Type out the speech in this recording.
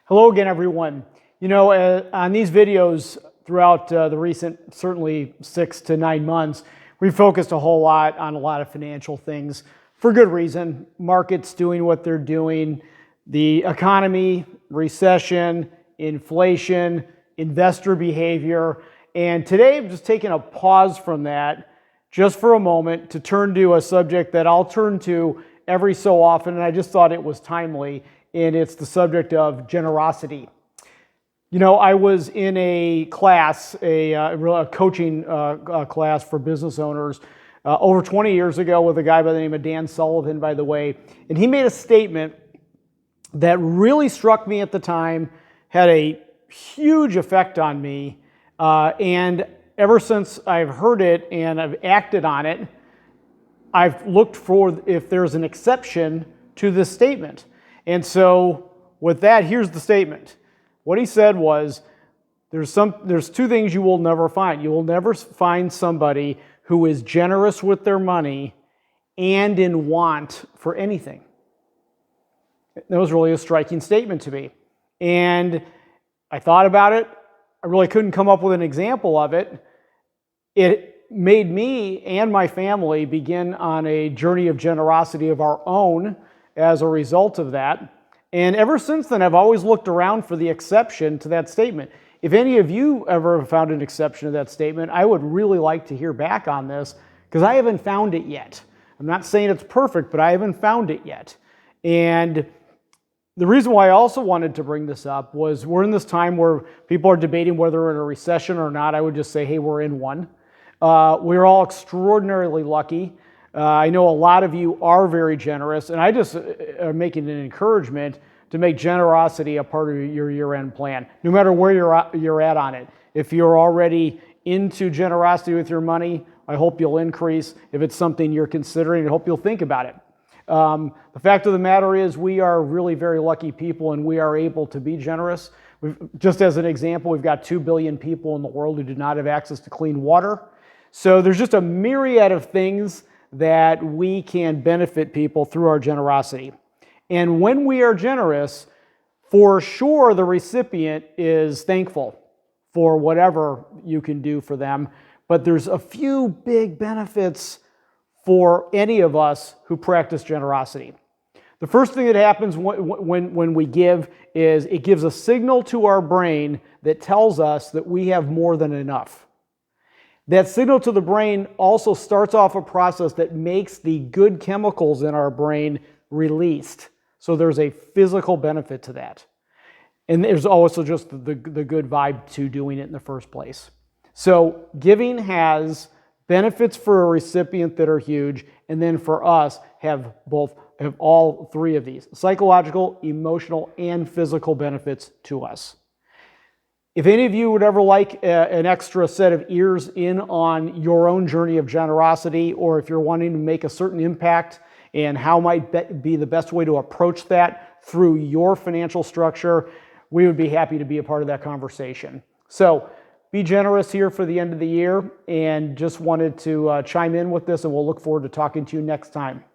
Hello again, everyone. On these videos throughout the recent, certainly 6 to 9 months, we focused a whole lot on a lot of financial things for good reason. Markets doing what they're doing, the economy, recession, inflation, investor behavior. And today I'm just taking a pause from that just for a moment to turn to a subject that I'll turn to every so often, and I just thought it was timely, and it's the subject of generosity. I was in a class, a coaching class for business owners over 20 years ago with a guy by the name of Dan Sullivan, by the way, and he made a statement that really struck me at the time, had a huge effect on me, and ever since I've heard it and I've acted on it, I've looked for if there's an exception to this statement. And so with that, here's the statement. What he said was, there's two things you will never find. You will never find somebody who is generous with their money and in want for anything. That was really a striking statement to me. And I thought about it. I really couldn't come up with an example of it. It made me and my family begin on a journey of generosity of our own as a result of that. And ever since then, I've always looked around for the exception to that statement. If any of you ever found an exception to that statement, I would really like to hear back on this because I haven't found it yet. I'm not saying it's perfect, but I haven't found it yet. And the reason why I also wanted to bring this up was we're in this time where people are debating whether we're in a recession or not. I would just say, hey, we're in one. We're all extraordinarily lucky. I know a lot of you are very generous, and I just am making an encouragement to make generosity a part of your year-end plan, no matter where you're at on it. If you're already into generosity with your money, I hope you'll increase. If it's something you're considering, I hope you'll think about it. The fact of the matter is we are really very lucky people, and we are able to be generous. Just as an example, we've got 2 billion people in the world who do not have access to clean water. So there's just a myriad of things that we can benefit people through our generosity. And when we are generous, for sure the recipient is thankful for whatever you can do for them. But there's a few big benefits for any of us who practice generosity. The first thing that happens when we give is it gives a signal to our brain that tells us that we have more than enough. That signal to the brain also starts off a process that makes the good chemicals in our brain released. So there's a physical benefit to that. And there's also just the good vibe to doing it in the first place. So giving has benefits for a recipient that are huge, and then for us have all three of these: psychological, emotional, and physical benefits to us. If any of you would ever like an extra set of ears in on your own journey of generosity, or if you're wanting to make a certain impact and how might be the best way to approach that through your financial structure, we would be happy to be a part of that conversation. So be generous here for the end of the year, and just wanted to chime in with this, and we'll look forward to talking to you next time.